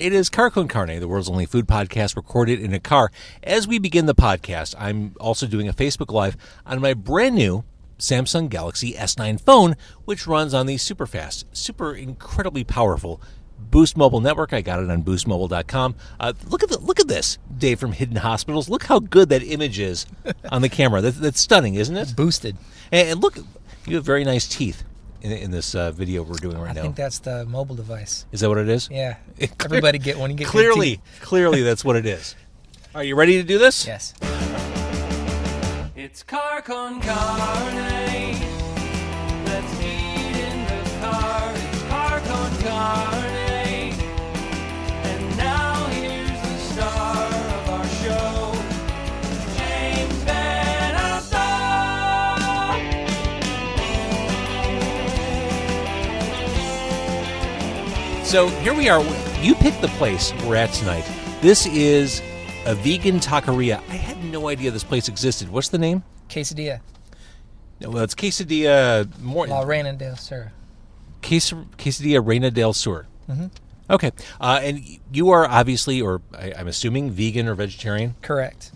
It is Car Con Carne, the world's only food podcast recorded in a car. As we begin the podcast, I'm also doing a Facebook Live on my brand new Samsung Galaxy S9 phone, which runs on the super fast, super incredibly powerful Boost Mobile network. I got it on boostmobile.com. Look at this, Dave from Hidden Hospitals. Look how good that image is on the camera. That's stunning, isn't it? Boosted. And look, you have very nice teeth in this video we're doing right now. I think that's the mobile device. Is that what it is? Yeah. Everybody get one. You get Clearly that's what it is. Are you ready to do this? Yes. It's Car Con Carne. Let's eat in the car. It's Car Con Carne. And now here's the star of our show, James Van Alstyne. So here we are. You picked the place we're at tonight. This is a vegan taqueria. I had no idea this place existed. What's the name? Quesadilla. No, well, it's Quesadilla. La Reina del Sur. Quesadilla Reina del Sur. Mm-hmm. Okay. And you are obviously, or I'm assuming, vegan or vegetarian? Correct.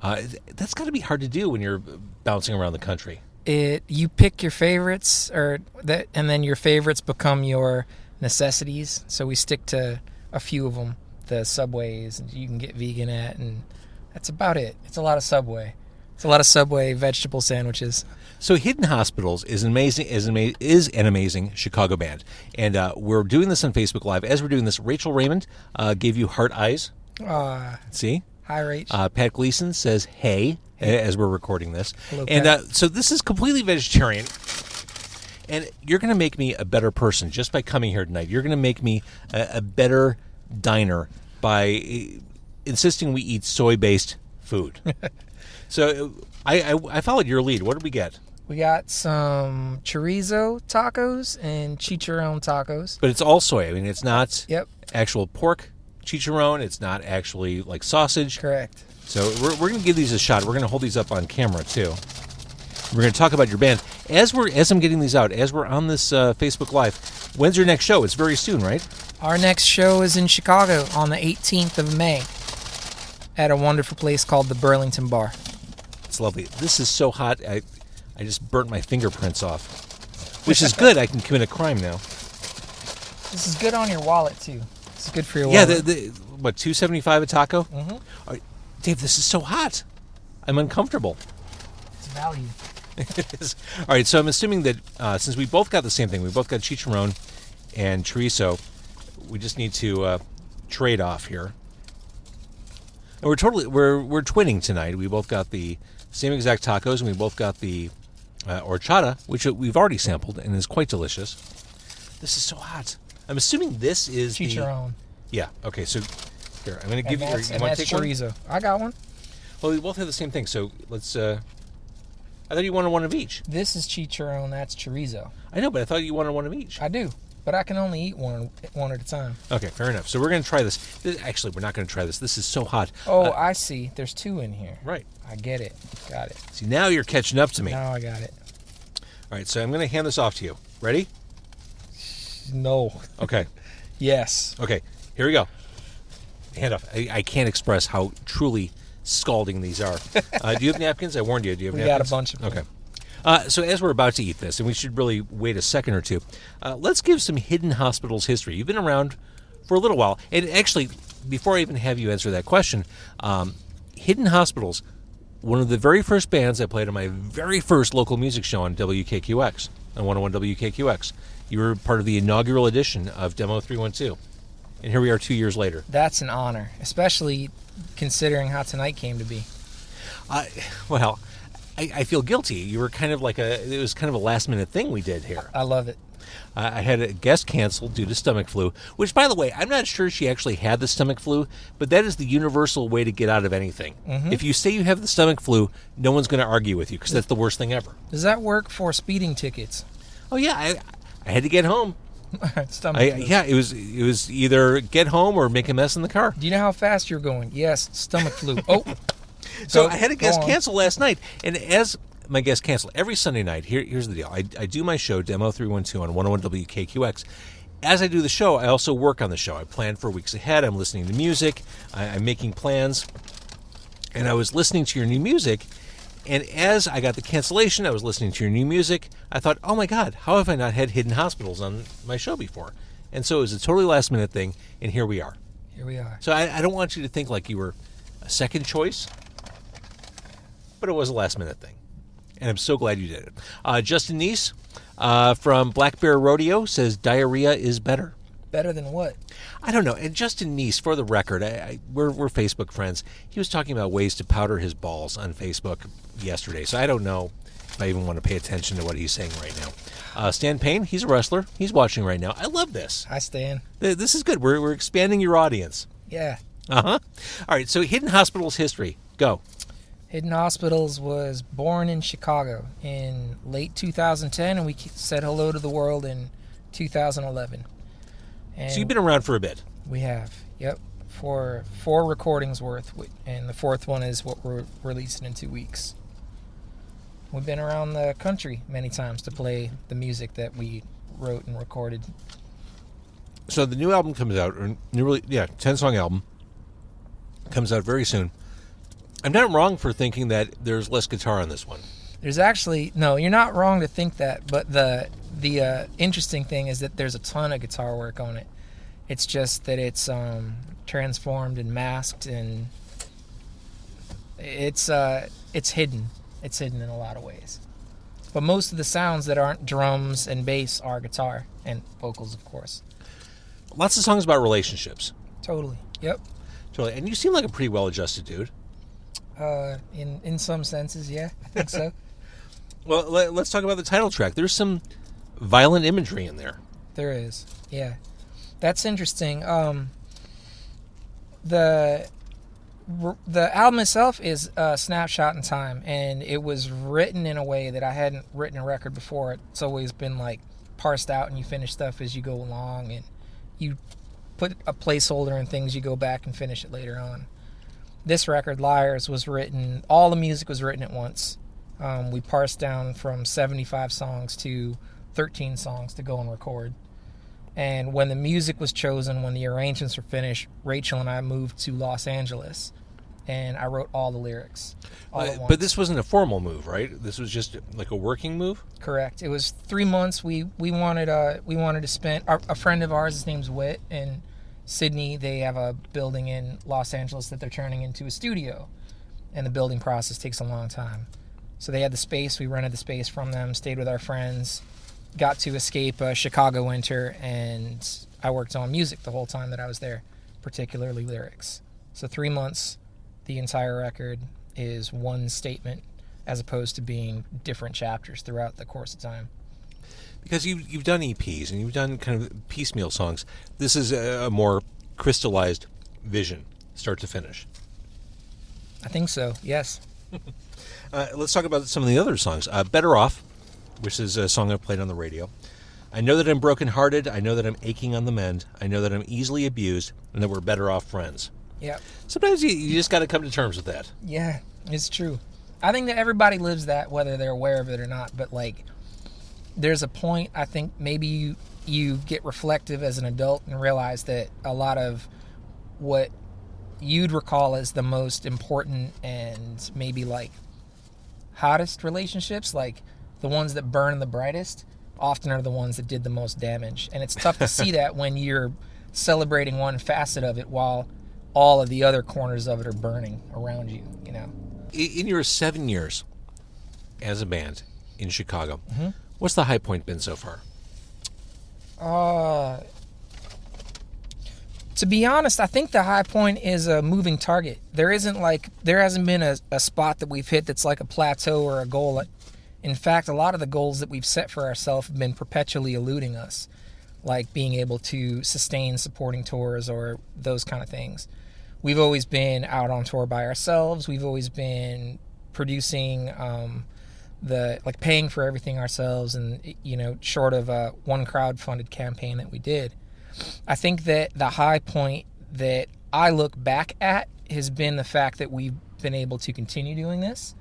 That's got to be hard to do when you're bouncing around the country. You pick your favorites, and then your favorites become your necessities. So we stick to a few of them. The Subways you can get vegan at, and that's about it. It's a lot of Subway. It's a lot of Subway vegetable sandwiches. So Hidden Hospitals is an amazing Chicago band, and we're doing this on Facebook Live. As we're doing this, Rachel Raymond gave you heart eyes. See? Hi, Rach. Pat Gleason says hey as we're recording this. Hello, and Pat. So this is completely vegetarian. And you're going to make me a better person just by coming here tonight. You're going to make me a better diner by insisting we eat soy-based food. So I followed your lead. What did we get? We got some chorizo tacos and chicharrón tacos. But it's all soy. I mean, it's not Yep. actual pork chicharrón. It's not actually like sausage. Correct. So we're going to give these a shot. We're going to hold these up on camera, too. We're going to talk about your band. As I'm getting these out, as we're on this Facebook Live, when's your next show? It's very soon, right? Our next show is in Chicago on the 18th of May at a wonderful place called the Burlington Bar. It's lovely. This is so hot. I just burnt my fingerprints off, which is good. I can commit a crime now. This is good on your wallet, too. It's good for your wallet. Yeah, what, $2.75 a taco? Mm-hmm. All right, Dave, this is so hot. I'm uncomfortable. It's value. All right, so I'm assuming that since we both got the same thing, we both got chicharrón and chorizo, we just need to trade off here. And we're twinning tonight. We both got the same exact tacos, and we both got the horchata, which we've already sampled and is quite delicious. This is so hot. I'm assuming this is chicharrón. Yeah. Okay. So here, I'm going to give you. And that's chorizo. I got one. Well, we both have the same thing. So let's. I thought you wanted one of each. This is chicharrón. That's chorizo. I know, but I thought you wanted one of each. I do, but I can only eat one at a time. Okay, fair enough. So we're going to try this. Actually, we're not going to try this. This is so hot. Oh, I see. There's two in here. Right. I get it. Got it. See, now you're catching up to me. Now I got it. All right, so I'm going to hand this off to you. Ready? No. Okay. Yes. Okay, here we go. Hand off. I can't express how truly scalding these are. Do you have napkins? I warned you. Do you have napkins? We got a bunch of them. Okay. So as we're about to eat this, and we should really wait a second or two, let's give some Hidden Hospitals history. You've been around for a little while. And actually, before I even have you answer that question, Hidden Hospitals, one of the very first bands I played on my very first local music show on WKQX, on 101 WKQX. You were part of the inaugural edition of Demo 312. And here we are 2 years later. That's an honor, especially considering how tonight came to be. Well, I feel guilty. You were kind of like it was kind of a last minute thing we did here. I love it. I had a guest canceled due to stomach flu, which, by the way, I'm not sure she actually had the stomach flu, but that is the universal way to get out of anything. Mm-hmm. If you say you have the stomach flu, no one's going to argue with you because that's the worst thing ever. Does that work for speeding tickets? Oh, yeah. I had to get home. Stomach flu. Yeah, it was either get home or make a mess in the car. Do you know how fast you're going? Yes, stomach flu. Oh. So I had a guest cancel last night, and as my guest cancel every Sunday night, here's the deal. I do my show, Demo 312, on 101 WKQX, as I do the show, I also work on the show. I plan for weeks ahead. I'm listening to music. I'm making plans. And I was listening to your new music. And as I got the cancellation, I was listening to your new music. I thought, oh my God, how have I not had Hidden Hospitals on my show before? And so it was a totally last minute thing. And here we are. Here we are. So I don't want you to think like you were a second choice, but it was a last minute thing. And I'm so glad you did it. Justin Neese from Black Bear Rodeo says diarrhea is better. Better than what? I don't know. And Justin Neese, for the record, we're Facebook friends. He was talking about ways to powder his balls on Facebook yesterday. So I don't know if I even want to pay attention to what he's saying right now. Stan Payne, he's a wrestler. He's watching right now. I love this. Hi, Stan. This is good. We're expanding your audience. Yeah. Uh-huh. All right, so Hidden Hospitals history. Go. Hidden Hospitals was born in Chicago in late 2010, and we said hello to the world in 2011. And So you've been around for a bit. we have, yep, for 4 recordings worth, and the 4th one is what we're releasing in 2 weeks. We've been around the country many times to play the music that we wrote and recorded. So the new album comes out, or 10-song album comes out very soon. I'm not wrong for thinking that there's less guitar on this one. There's actually, no, you're not wrong to think that, but the interesting thing is that there's a ton of guitar work on it. It's just that it's transformed and masked, and it's hidden. It's hidden in a lot of ways. But most of the sounds that aren't drums and bass are guitar and vocals, of course. Lots of songs about relationships. Totally. Yep. Totally. And you seem like a pretty well-adjusted dude. In some senses, yeah, I think so. Well, let's talk about the title track. There's some violent imagery in there. There is, yeah. That's interesting. The album itself is a snapshot in time, and it was written in a way that I hadn't written a record before. It's always been like parsed out, and you finish stuff as you go along, and you put a placeholder in things, you go back and finish it later on. This record, Liars, was written, all the music was written at once. We parsed down from 75 songs to 13 songs to go and record. And when the music was chosen, when the arrangements were finished, Rachel and I moved to Los Angeles, and I wrote all the lyrics all at once. But this wasn't a formal move, right? This was just like a working move? Correct. It was 3 months. We wanted to spend, a friend of ours, his name's Whit, and Sydney, they have a building in Los Angeles that they're turning into a studio, and the building process takes a long time. So they had the space, we rented the space from them, stayed with our friends, got to escape a Chicago winter, and I worked on music the whole time that I was there, particularly lyrics. So 3 months, the entire record is one statement, as opposed to being different chapters throughout the course of time. Because you've done EPs and you've done kind of piecemeal songs. This is a more crystallized vision, start to finish. I think so, yes. Let's talk about some of the other songs. Better Off, which is a song I've played on the radio. I know that I'm brokenhearted. I know that I'm aching on the mend. I know that I'm easily abused, and that we're better off friends. Yeah. Sometimes you just got to come to terms with that. Yeah, it's true. I think that everybody lives that, whether they're aware of it or not, but like, there's a point, I think maybe you get reflective as an adult and realize that a lot of what you'd recall as the most important and maybe like hottest relationships, like the ones that burn the brightest, often are the ones that did the most damage. And it's tough to see that when you're celebrating one facet of it while all of the other corners of it are burning around you, you know. In your 7 years as a band in Chicago, Mm-hmm. what's the high point been so far? To be honest, I think the high point is a moving target. There hasn't been a spot that we've hit that's like a plateau or a goal. In fact, a lot of the goals that we've set for ourselves have been perpetually eluding us, like being able to sustain supporting tours or those kind of things. We've always been out on tour by ourselves. We've always been producing paying for everything ourselves, and short of one crowd-funded campaign that we did. I think that the high point that I look back at has been the fact that we've been able to continue doing this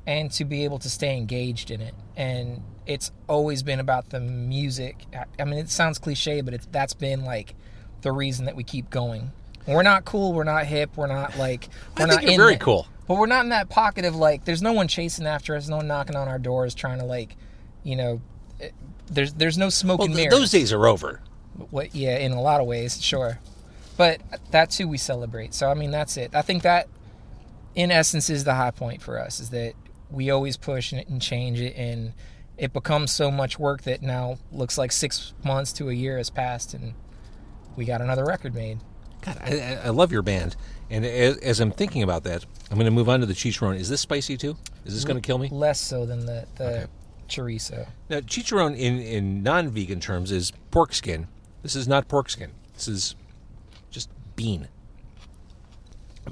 and to be able to stay engaged in it. And it's always been about the music. I mean, it sounds cliche, but that's been like the reason that we keep going. We're not cool, we're not hip, we're not like we're I think not you're very cool. But we're not in that pocket of like there's no one chasing after us, no one knocking on our doors trying to like, there's no smoke and mirrors. Those days are over. What? Yeah, in a lot of ways, sure. But that too we celebrate. So I mean, that's it. I think that in essence is the high point for us, is that we always push and change it, and it becomes so much work that now looks like 6 months to a year has passed and we got another record made. God, I love your band. And as I'm thinking about that, I'm going to move on to the chicharrón. Is this spicy too? Is this going to kill me? Less so than the Okay. chorizo. Now, chicharrón in non-vegan terms is pork skin. This is not pork skin. This is just bean.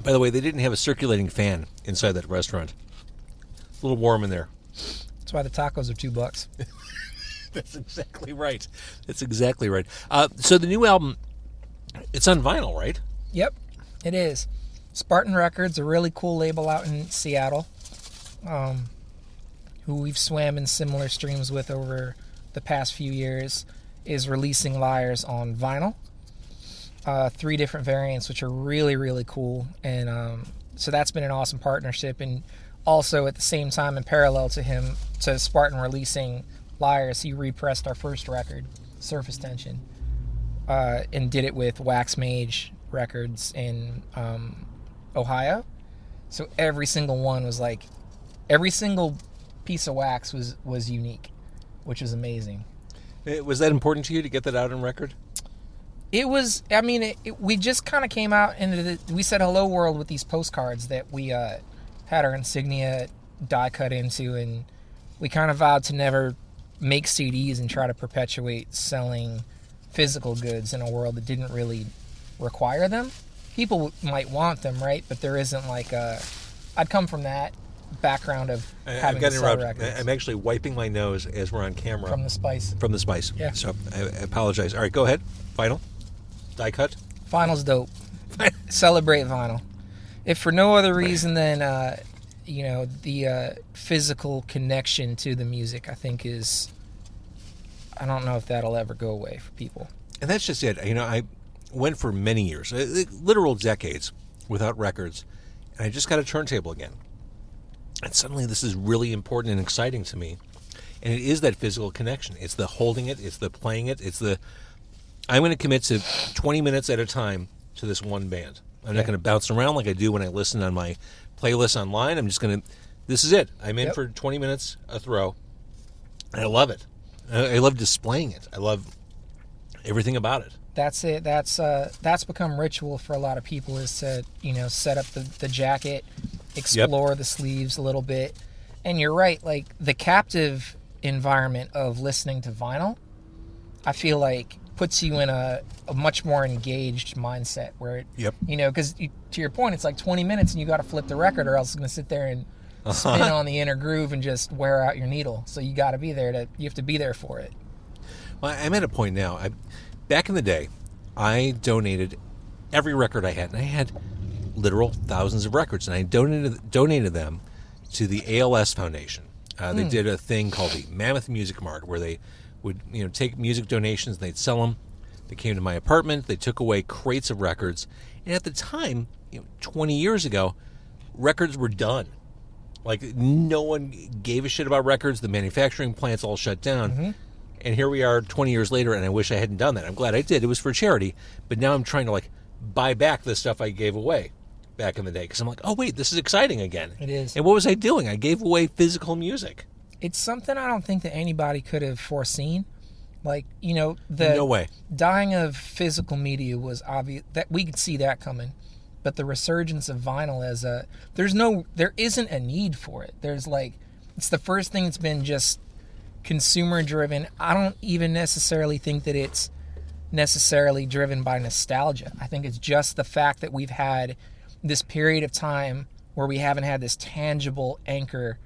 By the way, they didn't have a circulating fan inside that restaurant. It's a little warm in there. That's why the tacos are $2. That's exactly right. That's exactly right. So the new album, it's on vinyl, right? Yep, it is. Spartan Records, a really cool label out in Seattle, who we've swam in similar streams with over the past few years, is releasing Liars on vinyl. 3 different variants, which are really, really cool. And so that's been an awesome partnership. And also at the same time, in parallel to Spartan releasing Liars, he repressed our first record, Surface Tension, and did it with Wax Mage Records in Ohio. So every single one was like, every single piece of wax was unique, which was amazing. Was that important to you to get that out on record? It was, I mean, we just kind of came out into we said hello world with these postcards that we had our insignia die cut into, and we kind of vowed to never make CDs and try to perpetuate selling physical goods in a world that didn't really require them. People might want them, right? But there isn't like I'd come from that background of having to sell records. I'm actually wiping my nose as we're on camera. From the spice. From the spice. Yeah. So I apologize. All right, go ahead. Final. Die cut. Vinyl's dope. Celebrate vinyl. If for no other reason than, the physical connection to the music, I think is, I don't know if that'll ever go away for people. And that's just it. I went for many years, literal decades, without records, and I just got a turntable again. And suddenly this is really important and exciting to me. And it is that physical connection. It's the holding it. It's the playing it. It's the, I'm going to commit to 20 minutes at a time to this one band. I'm not going to bounce around like I do when I listen on my playlist online. I'm just going to, this is it. I'm in for 20 minutes, a throw. And I love it. I love displaying it. I love everything about it. That's it. That's become ritual for a lot of people, is to, set up the jacket, explore the sleeves a little bit. And you're right, like the captive environment of listening to vinyl, I feel like puts you in a much more engaged mindset where it, because to your point, it's like 20 minutes and you got to flip the record or else it's going to sit there and spin on the inner groove and just wear out your needle. So you got to be there you have to be there for it. Well, I'm at a point now. Back in the day, I donated every record I had, and I had literal thousands of records, and I donated them to the ALS Foundation. They did a thing called the Mammoth Music Mart, where they would take music donations and they'd sell them. They came to my apartment. They took away crates of records, and at the time, 20 years ago, records were done. Like no one gave a shit about records. The manufacturing plants all shut down. Mm-hmm. And here we are 20 years later, and I wish I hadn't done that. I'm glad I did. It was for charity. But now I'm trying to, buy back the stuff I gave away back in the day. Because I'm like, oh, wait, this is exciting again. It is. And what was I doing? I gave away physical music. It's something I don't think that anybody could have foreseen. No way. Dying of physical media was obvious. That we could see that coming. But the resurgence of vinyl there isn't a need for it. There's it's the first thing that's been just consumer driven. I don't even necessarily think that it's necessarily driven by nostalgia. I think it's just the fact that we've had this period of time where we haven't had this tangible anchor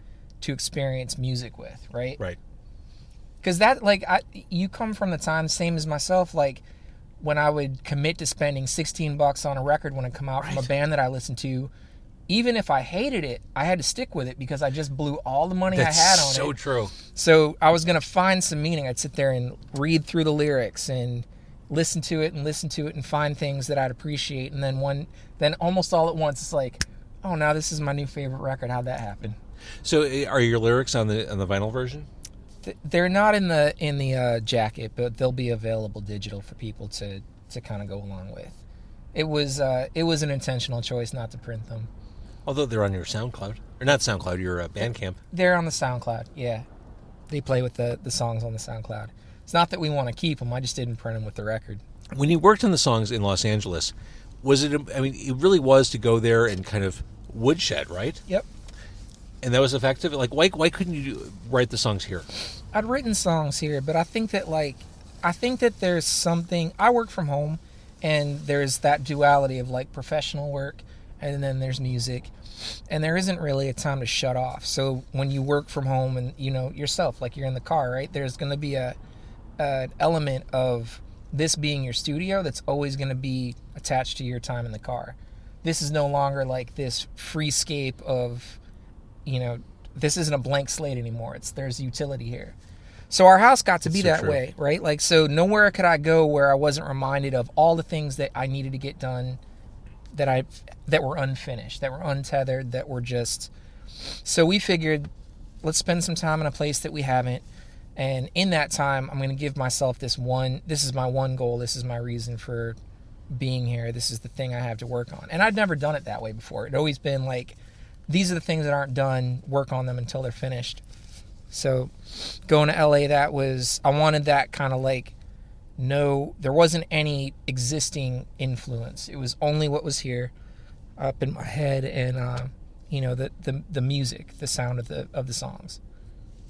to experience music with, right? Right. Because you come from the time, same as myself, when I would commit to spending $16 on a record when it come out from a band that I listened to, even if I hated it, I had to stick with it because I just blew all the money That's I had on it. so true. So I was going to find some meaning. I'd sit there and read through the lyrics and listen to it and find things that I'd appreciate. And then almost all at once, it's like, oh, now this is my new favorite record. How'd that happen? So are your lyrics on the vinyl version? They're not in the jacket, but they'll be available digital for people to kind of go along with. It was an intentional choice not to print them. Although they're on your SoundCloud. Or not SoundCloud, your Bandcamp. They're on the SoundCloud, yeah. They play with the songs on the SoundCloud. It's not that we want to keep them, I just didn't print them with the record. When you worked on the songs in Los Angeles, it really was to go there and kind of woodshed, right? Yep. And that was effective? Like, why couldn't you write the songs here? I'd written songs here, but I think that there's something... I work from home, and there's that duality of, like, professional work, and then there's music, and there isn't really a time to shut off. So when you work from home and, yourself, like you're in the car, right, there's going to be an element of this being your studio that's always going to be attached to your time in the car. This is no longer like this freescape of, this isn't a blank slate anymore. There's utility here. So our house got to be that way, right? Like, so nowhere could I go where I wasn't reminded of all the things that I needed to get done that were unfinished, that were untethered, that were just... So we figured, let's spend some time in a place that we haven't. And in that time, I'm going to give myself this is my one goal. This is my reason for being here. This is the thing I have to work on. And I'd never done it that way before. It'd always been like, these are the things that aren't done, work on them until they're finished. So going to LA, I wanted that kind of like, no, there wasn't any existing influence. It was only what was here up in my head and, the music, the sound of the songs.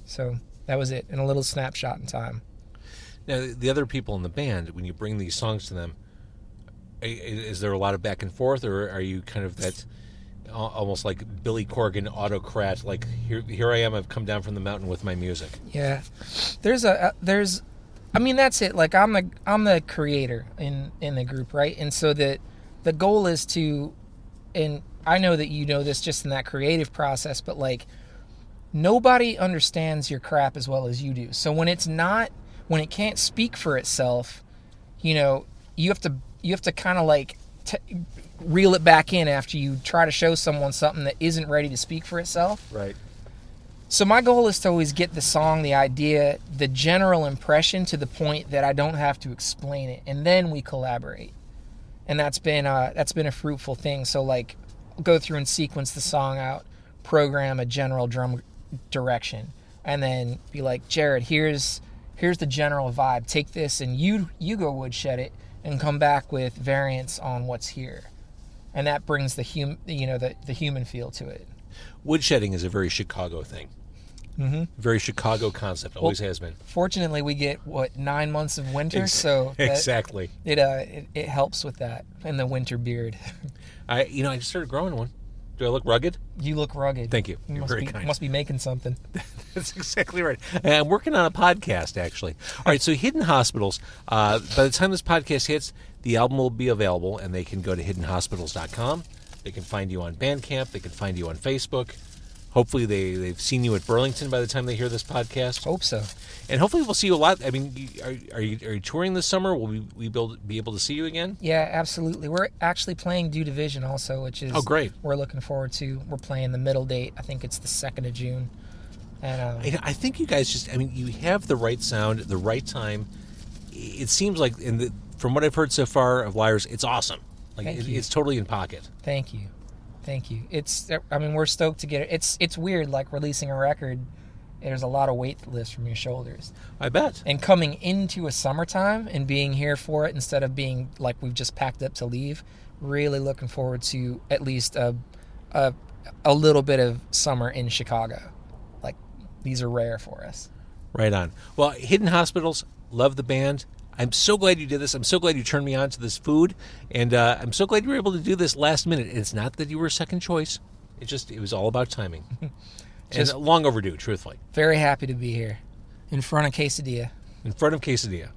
So that was it, in a little snapshot in time. Now, the other people in the band, when you bring these songs to them, is there a lot of back and forth, or are you kind of that almost like Billy Corgan autocrat, like here I am, I've come down from the mountain with my music? Yeah, that's it. Like I'm the creator in the group, right? And so that the goal is to, and I know that you know this just in that creative process, but like nobody understands your crap as well as you do. So when it can't speak for itself, you have to kind of like reel it back in after you try to show someone something that isn't ready to speak for itself. Right. So my goal is to always get the song, the idea, the general impression to the point that I don't have to explain it, and then we collaborate. And that's been a fruitful thing. So like, go through and sequence the song out, program a general drum direction, and then be like, Jared, here's the general vibe. Take this and you go woodshed it and come back with variants on what's here. And that brings the human feel to it. Woodshedding is a very Chicago thing. Mm-hmm. Very Chicago concept. Always has been. Fortunately, we get 9 months of winter, so exactly it helps with that and the winter beard. I just started growing one. Do I look rugged? You look rugged. Thank you. You're very kind. Must be making something. That's exactly right. I'm working on a podcast, actually. All right, so Hidden Hospitals, by the time this podcast hits, the album will be available, and they can go to hiddenhospitals.com. They can find you on Bandcamp. They can find you on Facebook. Hopefully they've seen you at Burlington by the time they hear this podcast. Hope so. And hopefully we'll see you a lot. I mean, are you touring this summer? Will we be able to see you again? Yeah, absolutely. We're actually playing Due Division also, which is... Oh, great. We're looking forward to. We're playing the middle date. I think it's the 2nd of June. And I think you guys you have the right sound at the right time. It seems like, from what I've heard so far of Liars, it's awesome. Like it's totally in pocket. Thank you. We're stoked to get it. It's weird, like releasing a record. There's a lot of weight lifts from your shoulders. I bet. And coming into a summertime and being here for it instead of being like we've just packed up to leave. Really looking forward to at least a little bit of summer in Chicago. Like these are rare for us. Right on. Well, Hidden Hospitals, love the band. I'm so glad you did this. I'm so glad you turned me on to this food. And I'm so glad you were able to do this last minute. It's not that you were second choice. It was all about timing. And long overdue, truthfully. Very happy to be here. In front of Quesadilla. In front of Quesadilla.